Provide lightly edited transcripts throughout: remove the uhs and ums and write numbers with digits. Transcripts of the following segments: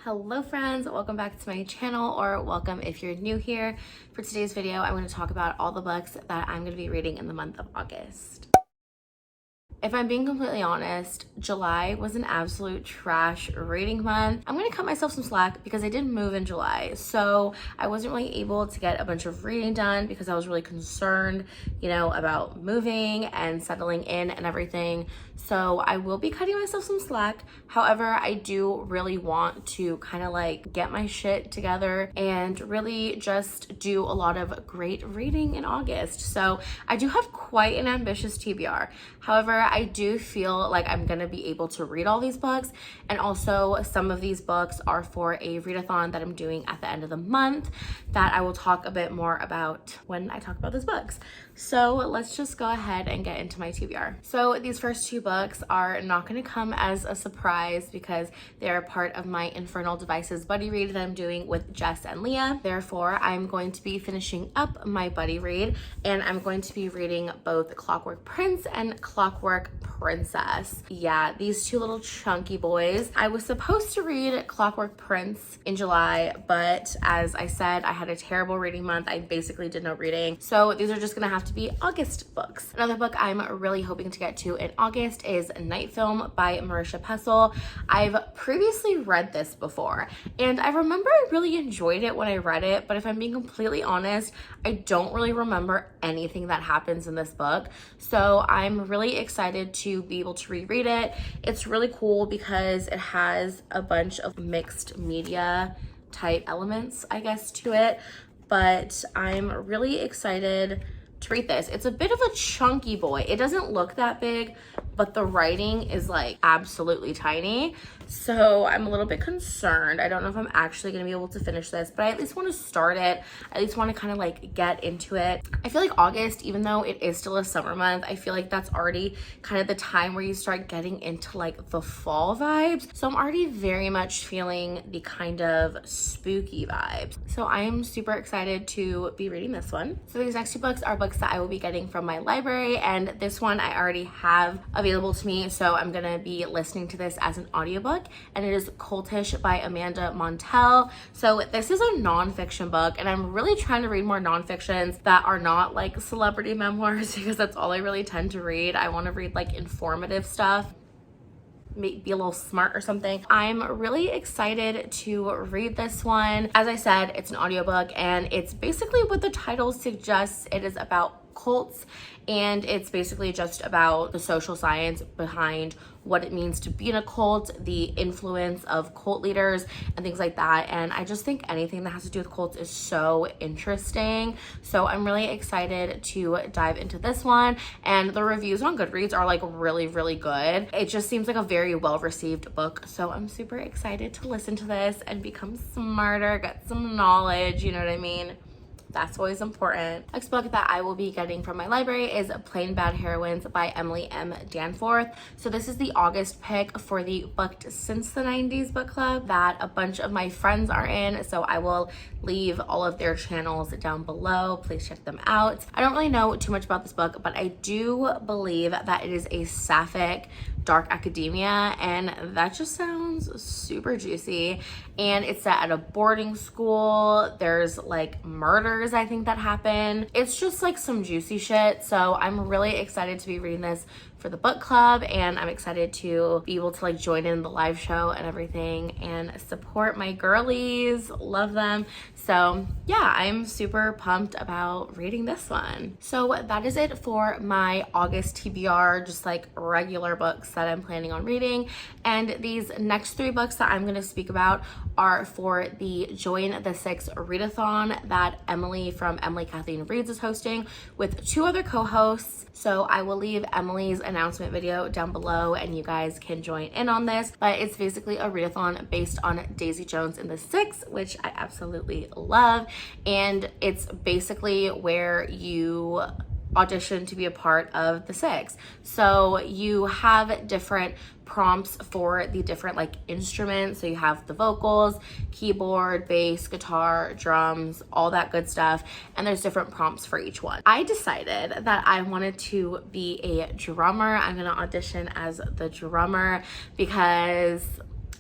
Hello friends, welcome back to my channel, or welcome if you're new here. For today's video, I'm going to talk about all the books that I'm going to be reading in the month of August. If I'm being completely honest, July was an absolute trash reading month. I'm going to cut myself some slack because I did move in July. So I wasn't really able to get a bunch of reading done because I was really concerned, about moving and settling in and everything. So I will be cutting myself some slack. However, I do really want to kind of get my shit together and really just do a lot of great reading in August. So I do have quite an ambitious TBR. However, I do feel like I'm gonna be able to read all these books, and also some of these books are for a readathon that I'm doing at the end of the month that I will talk a bit more about when I talk about those books. So let's just go ahead and get into my TBR. So these first two books are not going to come as a surprise because they are part of my Infernal Devices buddy read that I'm doing with Jess and Leah. Therefore, I'm going to be finishing up my buddy read, and I'm going to be reading both Clockwork Prince and Clockwork Princess. Yeah, these two little chunky boys. I was supposed to read Clockwork Prince in July, but as I said, I had a terrible reading month. I basically did no reading. So these are just gonna have to be August books. Another book I'm really hoping to get to in August is Night Film by Marisha Pessl. I've previously read this before, and I remember I really enjoyed it when I read it, but if I'm being completely honest, I don't really remember anything that happens in this book. So I'm really excited to be able to reread it. It's really cool because it has a bunch of mixed media type elements, I guess, to it, but I'm really excited to read this. It's a bit of a chunky boy. It doesn't look that big, but the writing is absolutely tiny. So I'm a little bit concerned. I don't know if I'm actually gonna be able to finish this, but I at least want to start it. I at least want to kind of get into it. I feel like August, even though it is still a summer month, I feel like that's already kind of the time where you start getting into the fall vibes. So I'm already very much feeling the kind of spooky vibes. So I am super excited to be reading this one. So these next two books are books that I will be getting from my library, and this one I already have available to me, so I'm gonna be listening to this as an audiobook, and it is Cultish by Amanda Montell. So this is a nonfiction book, and I'm really trying to read more nonfictions that are not celebrity memoirs because that's all I really tend to read. I want to read informative stuff, maybe be a little smart or something. I'm really excited to read this one. As I said, it's an audiobook, and it's basically what the title suggests. It is about cults, and it's basically just about the social science behind what it means to be in a cult, the influence of cult leaders and things like that. And I just think anything that has to do with cults is so interesting. So I'm really excited to dive into this one. And the reviews on Goodreads are really, really good. It just seems like a very well-received book. So I'm super excited to listen to this and become smarter, get some knowledge, you know what I mean? That's always important. Next book that I will be getting from my library is Plain Bad Heroines by Emily M. Danforth. So this is the August pick for the Booked Since the 90s book club that a bunch of my friends are in. So I will leave all of their channels down below. Please check them out. I don't really know too much about this book, but I do believe that it is a sapphic dark academia, and that just sounds super juicy. And it's set at a boarding school. There's murders, I think, that happen. It's just some juicy shit. So I'm really excited to be reading this for the book club, and I'm excited to be able to join in the live show and everything and support my girlies. Love them. So yeah, I'm super pumped about reading this one. So that is it for my August TBR, just regular books that I'm planning on reading. And these next three books that I'm going to speak about are for the Join the Six readathon that Emily from Emily Kathleen Reads is hosting with two other co-hosts. So I will leave Emily's announcement video down below, and you guys can join in on this. But it's basically a readathon based on Daisy Jones and the Six, which I absolutely love. And it's basically where you audition to be a part of the Six. So you have different prompts for the different instruments. So you have the vocals, keyboard, bass, guitar, drums, all that good stuff. And there's different prompts for each one. I decided that I wanted to be a drummer. I'm gonna audition as the drummer because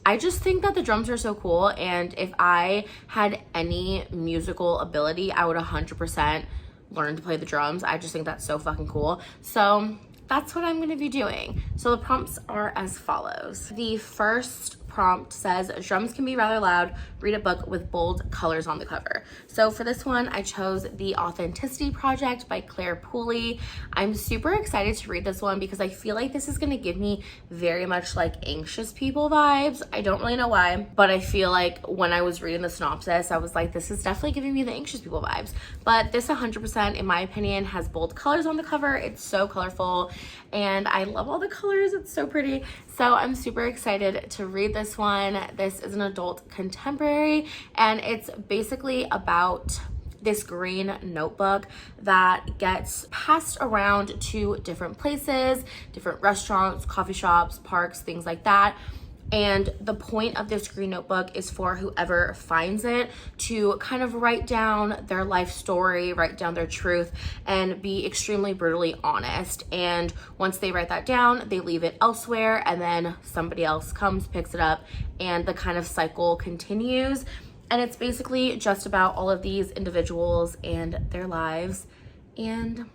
I just think that the drums are so cool, and if I had any musical ability, I would 100% learn to play the drums. I just think that's so fucking cool. So that's what I'm gonna be doing. So the prompts are as follows. The first prompt says, drums can be rather loud, read a book with bold colors on the cover. So for this one, I chose The Authenticity Project by Claire Pooley. I'm super excited to read this one because I feel like this is gonna give me very much like anxious people vibes. I don't really know why, but I feel like when I was reading the synopsis, I was like, this is definitely giving me the anxious people vibes. But this 100%, in my opinion, has bold colors on the cover. It's so colorful and I love all the colors. It's so pretty. So I'm super excited to read this one. This is an adult contemporary, and it's basically about this green notebook that gets passed around to different places, different restaurants, coffee shops, parks, things like that. And the point of this green notebook is for whoever finds it to kind of write down their life story, write down their truth, and be extremely brutally honest. And once they write that down, they leave it elsewhere, and then somebody else comes, picks it up, and the kind of cycle continues. And it's basically just about all of these individuals and their lives and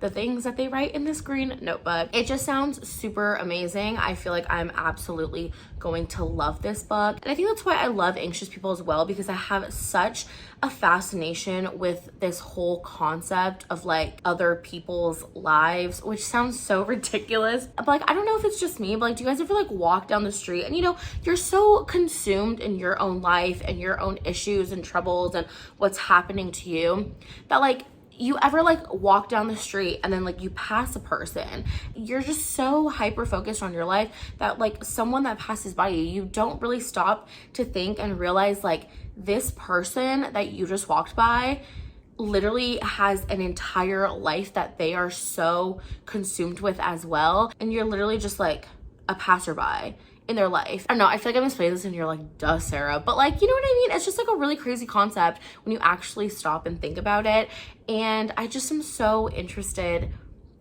the things that they write in this green notebook. It just sounds super amazing. I feel like I'm absolutely going to love this book. And I think that's why I love anxious people as well, because I have such a fascination with this whole concept of like other people's lives, which sounds so ridiculous. But like, I don't know if it's just me, but like, do you guys ever like walk down the street and you're so consumed in your own life and your own issues and troubles and what's happening to you that like, you ever like walk down the street and then like you pass a person, you're just so hyper focused on your life that like someone that passes by you don't really stop to think and realize like this person that you just walked by literally has an entire life that they are so consumed with as well, and you're literally just like a passerby in their life. I don't know, I feel like I'm explaining this and you're like, duh, Sarah, but like, you know what I mean? It's just like a really crazy concept when you actually stop and think about it. And I just am so interested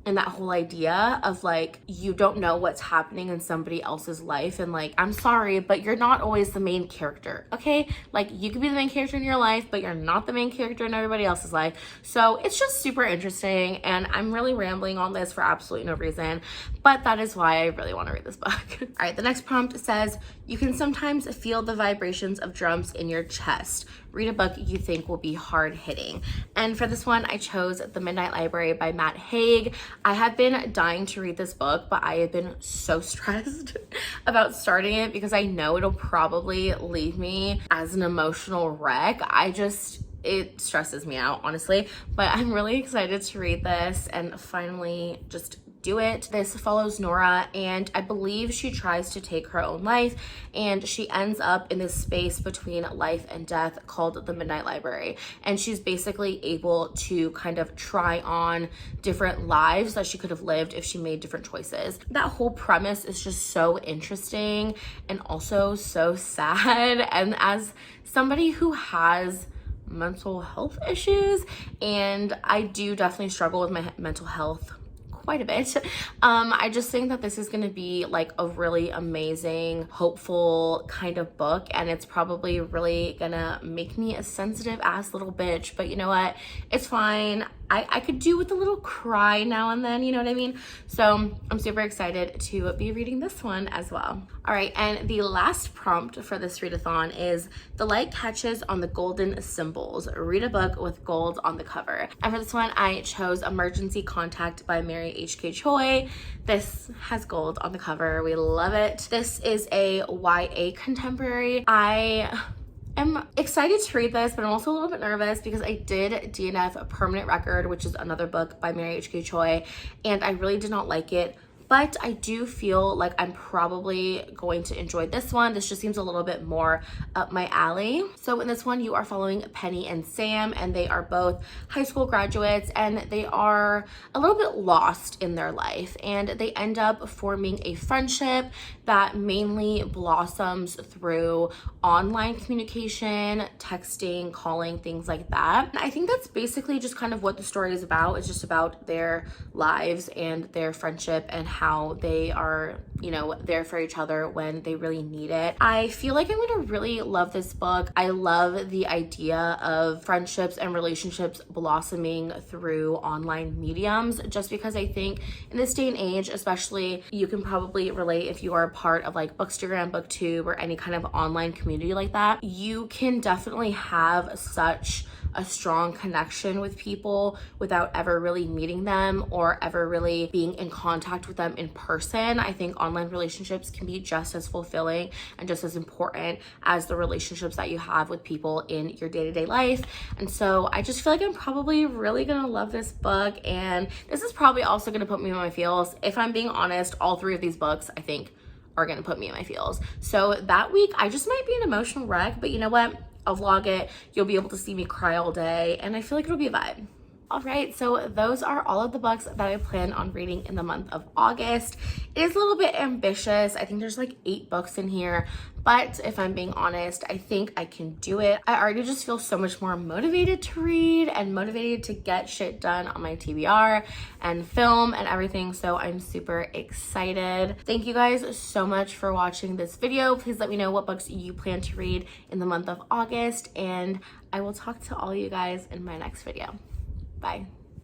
in that whole idea of like, you don't know what's happening in somebody else's life, and like, I'm sorry, but you're not always the main character, okay? Like, you could be the main character in your life, but you're not the main character in everybody else's life. So it's just super interesting, and I'm really rambling on this for absolutely no reason, but that is why I really want to read this book. All right, the next prompt says, you can sometimes feel the vibrations of drums in your chest. Read a book you think will be hard hitting. And for this one, I chose The Midnight Library by Matt Haig. I have been dying to read this book, but I have been so stressed about starting it because I know it'll probably leave me as an emotional wreck. It stresses me out, honestly, but I'm really excited to read this and finally just do it. This follows Nora, and I believe she tries to take her own life, and she ends up in this space between life and death called the Midnight Library. And she's basically able to kind of try on different lives that she could have lived if she made different choices. That whole premise is just so interesting and also so sad. And as somebody who has mental health issues, and I do definitely struggle with my mental health quite a bit. I just think that this is going to be like a really amazing, hopeful kind of book, and it's probably really gonna make me a sensitive ass little bitch, but you know what? It's fine. I could do with a little cry now and then, you know what I mean? So I'm super excited to be reading this one as well. All right, and the last prompt for this readathon is the light catches on the golden symbols. Read a book with gold on the cover. And for this one, I chose Emergency Contact by Mary H.K. Choi. This has gold on the cover. We love it. This is a YA contemporary. I'm excited to read this, but I'm also a little bit nervous because I did DNF A Permanent Record, which is another book by Mary H.K. Choi, and I really did not like it. But I do feel like I'm probably going to enjoy this one. This just seems a little bit more up my alley. So in this one, you are following Penny and Sam, and they are both high school graduates, and they are a little bit lost in their life, and they end up forming a friendship that mainly blossoms through online communication, texting, calling, things like that. And I think that's basically just kind of what the story is about. It's just about their lives and their friendship and how they are, you know, there for each other when they really need it. I feel like I'm gonna really love this book. I love the idea of friendships and relationships blossoming through online mediums, just because I think in this day and age, especially, you can probably relate if you are a part of like Bookstagram, BookTube, or any kind of online community like that. You can definitely have such a strong connection with people without ever really meeting them or ever really being in contact with them in person. I think online relationships can be just as fulfilling and just as important as the relationships that you have with people in your day-to-day life. And so I just feel like I'm probably really gonna love this book, and this is probably also gonna put me in my feels. If I'm being honest, all three of these books I think are gonna put me in my feels. So that week I just might be an emotional wreck, but you know what? I'll vlog it. You'll be able to see me cry all day, and I feel like it'll be a vibe. All right, so those are all of the books that I plan on reading in the month of August. It is a little bit ambitious. I think there's like 8 books in here, but if I'm being honest, I think I can do it. I already just feel so much more motivated to read and motivated to get shit done on my TBR and film and everything, so I'm super excited. Thank you guys so much for watching this video. Please let me know what books you plan to read in the month of August, and I will talk to all you guys in my next video. Bye.